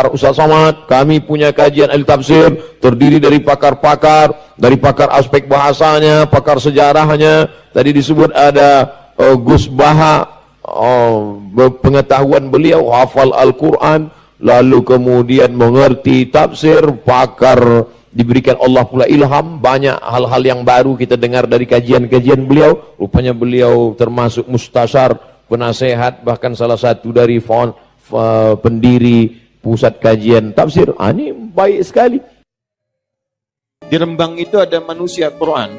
Ustaz Somad, kami punya kajian al-tafsir terdiri dari pakar-pakar, dari pakar aspek bahasanya, pakar sejarahnya. Tadi disebut ada Gus Baha, pengetahuan beliau hafal Al-Quran, lalu kemudian mengerti tafsir, pakar diberikan Allah pula ilham, banyak hal-hal yang baru kita dengar dari kajian-kajian beliau. Rupanya beliau termasuk mustasyar, penasehat, bahkan salah satu dari pendiri pusat kajian tafsir. Ini baik sekali. Di Rembang itu ada manusia Quran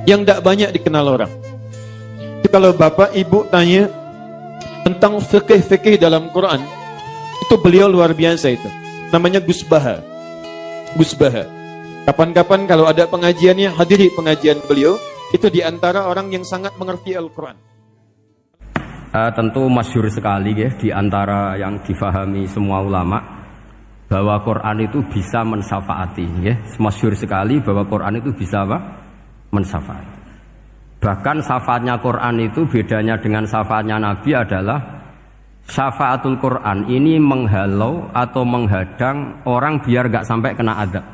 yang tidak banyak dikenal orang. Jadi kalau bapak ibu tanya tentang fikih-fikih dalam Quran, itu beliau luar biasa itu. Namanya Gus Baha. Gus Baha. Kapan-kapan kalau ada pengajiannya, hadiri pengajian beliau. Itu diantara orang yang sangat mengerti Al-Quran. Tentu masyhur sekali ya, di antara yang difahami semua ulama bahwa Quran itu bisa mensyafaati ya. Masyhur sekali bahwa Quran itu bisa apa? Mensyafaati. Bahkan syafaatnya Quran itu bedanya dengan syafaatnya Nabi adalah syafaatul Quran ini menghalau atau menghadang orang biar gak sampai kena azab.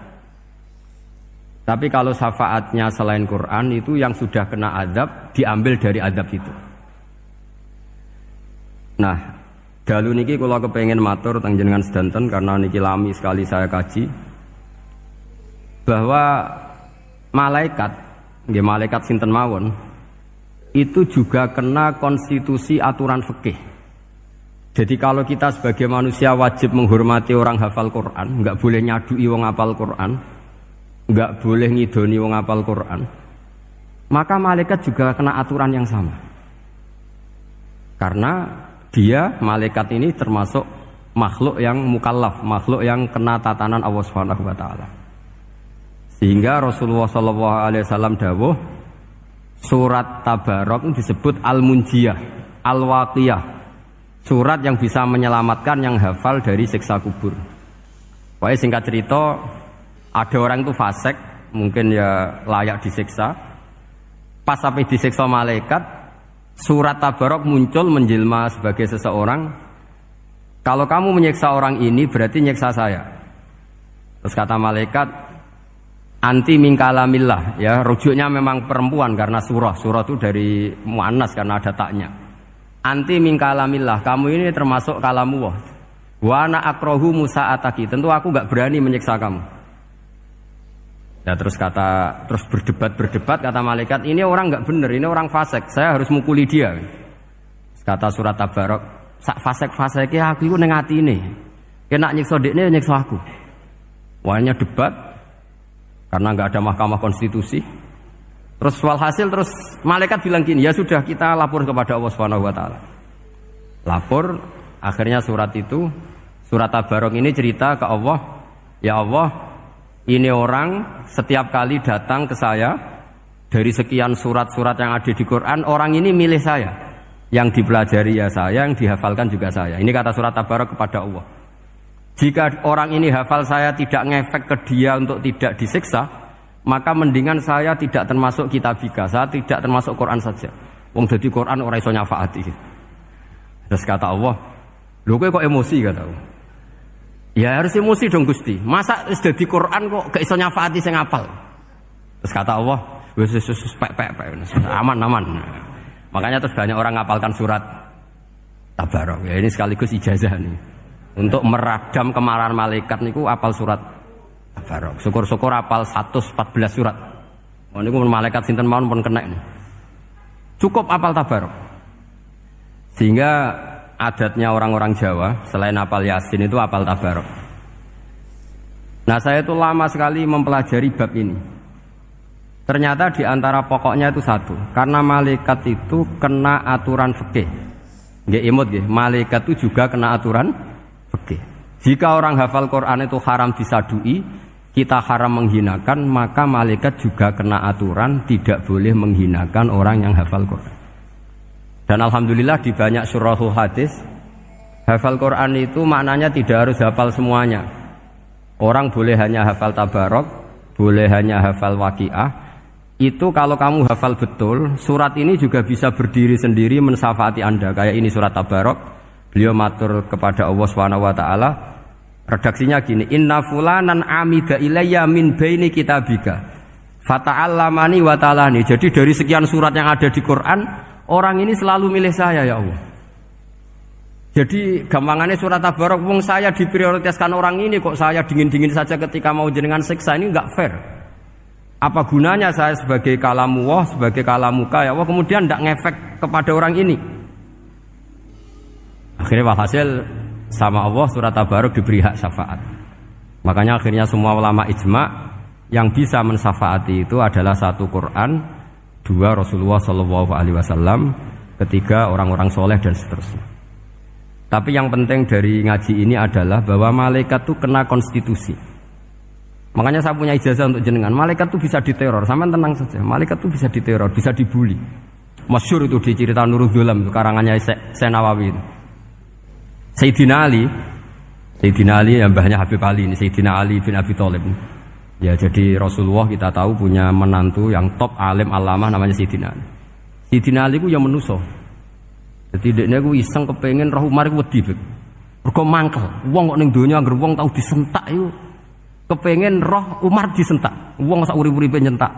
Tapi kalau syafaatnya selain Quran itu yang sudah kena azab diambil dari azab itu. Nah, dalu niki kula kepengin matur teng jenengan sedanten karena niki lami sekali saya kaji bahwa malaikat, nggih malaikat sinten mawon itu juga kena konstitusi aturan fikih. Jadi kalau kita sebagai manusia wajib menghormati orang hafal Quran, enggak boleh nyadui wong hafal Quran, enggak boleh ngidoni wong hafal Quran, maka malaikat juga kena aturan yang sama. Karena dia, malaikat ini termasuk makhluk yang mukallaf, makhluk yang kena tatanan Allah Subhanahu wa taala. Sehingga Rasulullah sallallahu alaihi wasallam dawuh, surat Tabarok disebut Al-Munjiyah, Al-Waqiyah. Surat yang bisa menyelamatkan yang hafal dari siksa kubur. Pokoknya singkat cerita, ada orang itu fasik, mungkin ya layak disiksa. Pas sampai disiksa malaikat, surat Tabarok muncul menjelma sebagai seseorang. Kalau kamu menyiksa orang ini berarti nyiksa saya. Terus kata malaikat, anti min kalamillah, ya rujuknya memang perempuan karena surah itu dari muannas karena ada taknya. Anti min kalamillah, kamu ini termasuk kalamullah. Wa ana akrahu musa'ataki, tentu aku enggak berani menyiksa kamu. Ya terus berdebat kata malaikat, ini orang enggak benar, ini orang fasik, saya harus mukuli dia. Kata surat Tabarok, sak fasik-fasiknya aku iku ning atine. Kena nyiksa dekne nyiksa aku. Wahnya debat karena enggak ada mahkamah konstitusi. Terus walhasil terus malaikat bilang gini, ya sudah kita lapor kepada Allah Subhanahu wa taala. Lapor, akhirnya surat Tabarok ini cerita ke Allah, ya Allah, ini orang setiap kali datang ke saya dari sekian surat-surat yang ada di Quran, orang ini milih saya. Yang dipelajari ya saya, yang dihafalkan juga saya. Ini kata surat Tabarok kepada Allah. Jika orang ini hafal saya tidak ngefek ke dia untuk tidak disiksa, maka mendingan saya tidak termasuk kitabika, saya tidak termasuk Quran saja. Wong jadi Quran ora iso nyafaati. Terus kata Allah, lho kowe kok emosi kata Allah. Ya harus emosi dong Gusti. Masa wis dadi Quran kok gak iso nyafaati sing hafal. Terus kata Allah, wis pek aman. Makanya terus banyak orang ngapalkan surat Tabarok. Ya ini sekaligus ijazah nih. Untuk meradam kemarahan malaikat niku apal surat Tabarok. Syukur-syukur apal 114 surat. Oh niku malaikat sinten mawon pun kena. Cukup apal Tabarok. Sehingga adatnya orang-orang Jawa selain apal Yasin itu apal Tabarok. Nah saya itu lama sekali mempelajari bab ini. Ternyata di antara pokoknya itu satu, karena malaikat itu kena aturan fikih. Nggih imut nggih, malaikat itu juga kena aturan fikih. Jika orang hafal Quran itu haram disadui, kita haram menghinakan, maka malaikat juga kena aturan tidak boleh menghinakan orang yang hafal Quran. Dan alhamdulillah di banyak surahul hadis, hafal Quran itu maknanya tidak harus hafal semuanya. Orang boleh hanya hafal Tabarok, boleh hanya hafal Waqiah. Itu kalau kamu hafal betul, surat ini juga bisa berdiri sendiri mensyafaati Anda. Kayak ini surat Tabarok, beliau matur kepada Allah Subhanahu wa taala, Redaksinya gini, inna fulanan amida ilayya min baini kitabika fata'allamani wa ta'alani. Jadi dari sekian surat yang ada di Quran, orang ini selalu milih saya ya Allah. Jadi gampangannya surat Tabarak, wong saya diprioritaskan orang ini, kok saya dingin-dingin saja ketika mau jenengan siksa, ini enggak fair. Apa gunanya saya sebagai kalamullah, sebagai kalamuka ya Allah, kemudian tidak ngefek kepada orang ini. Akhirnya walhasil sama Allah surat Tabarak diberi hak syafaat. Makanya akhirnya semua ulama ijma' yang bisa mensyafaati itu adalah satu Quran, dua Rasulullah SAW, ketiga orang-orang soleh dan seterusnya. Tapi yang penting dari ngaji ini adalah bahwa malaikat itu kena konstitusi. Makanya saya punya ijazah untuk jenengan. Malaikat itu bisa diteror, sampean tenang saja. Malaikat itu bisa diteror, bisa dibully. Masyhur itu di cerita Nurul Dhulam, karangannya Senawawi. Sayyidina Ali yang mbahnya Habib Ali ini, Sayyidina Ali bin Abi Thalib. Ya, jadi Rasulullah kita tahu punya menantu yang top alim alamah namanya Sayyidina Ali. Sayyidina Ali ku yang menuso. Jadi dekne ku iseng kepengin roh Umar ku wedi. Mergo mangkel. Wong kok ning donya anggere wong tau disentak iku kepengin roh Umar disentak. Wong sak urip-uripe nyentak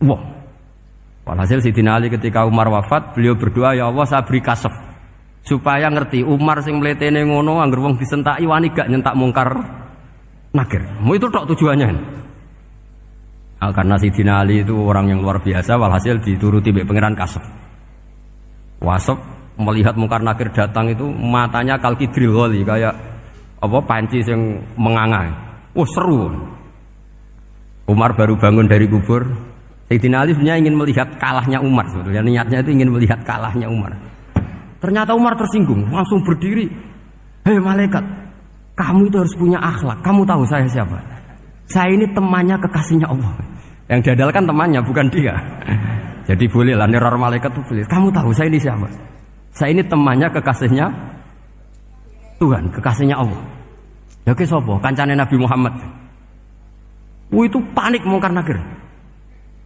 wong. Walhasil Sayyidina Ali ketika Umar wafat, beliau berdoa, ya Allah saya beri kasaf supaya ngerti Umar sing mletene ngono anggere wong disentaki wani gak nyentak mungkar nakir. Mau itu tok tujuannya. Karena Sayyidina Ali itu orang yang luar biasa, walhasil dituruti mbek pangeran kasaf. Wasaf melihat mungkar nakir datang itu matanya kalkidril ghali, kayak apa panci yang menganga. Seru. Umar baru bangun dari kubur. Sayyidina Ali sebenarnya ingin melihat kalahnya Umar sebetulnya. Niatnya itu ingin melihat kalahnya Umar. Ternyata Umar tersinggung, langsung berdiri. Hei malaikat, kamu itu harus punya akhlak. Kamu tahu saya siapa? Saya ini temannya kekasihnya Allah. Yang diandalkan temannya, bukan dia. Jadi bolehlah neror malaikat itu boleh. Kamu tahu saya ini siapa? Saya ini temannya kekasihnya Tuhan, kekasihnya Allah. Ya ke sapa? Kancane Nabi Muhammad. Itu panik mungkar nakir.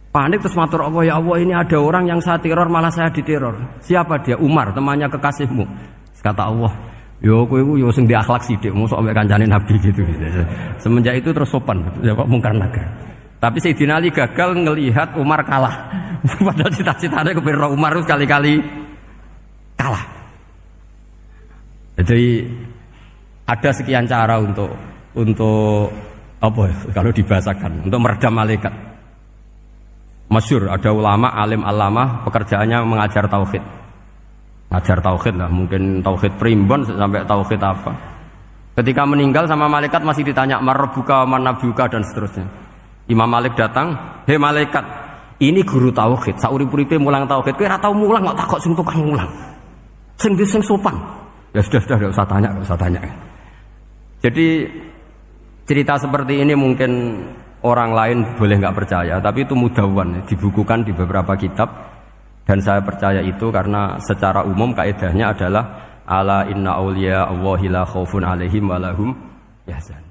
Panik terus matur Allah, ya Allah ini ada orang yang saya teror malah saya diteror. Siapa dia? Umar, temannya kekasihmu. Kata Allah, yo kowe iku yo sing di akhlak sithik, mosok ambek kancane Nabi gitu. Semenjak itu terus sopan, jawab mungkar nakir. Tapi Sayyidina Ali gagal ngelihat Umar kalah. Padahal cita-citanya kepengin Umar itu sekali-kali kalah. Jadi ada sekian cara untuk apa kalau dibahasakan untuk meredam malaikat. Masyhur ada ulama alim alamah pekerjaannya mengajar tauhid. Ajar tauhid lah, mungkin tauhid primbon sampai tauhid apa. Ketika meninggal sama malaikat masih ditanya marbuka manabuka dan seterusnya. Imam Malik datang, "Hei malaikat, ini guru tauhid, saurip-uripe mulang tauhid. Kowe ora tau mulang kok takok sing tukang mulang. Sing sopan." Ya sudah enggak usah tanya. Jadi cerita seperti ini mungkin orang lain boleh nggak percaya, tapi itu mudawwan, dibukukan di beberapa kitab, dan saya percaya itu karena secara umum kaidahnya adalah ala inna auliya Allahi la khaufun alaihim wa lahum yahzanun.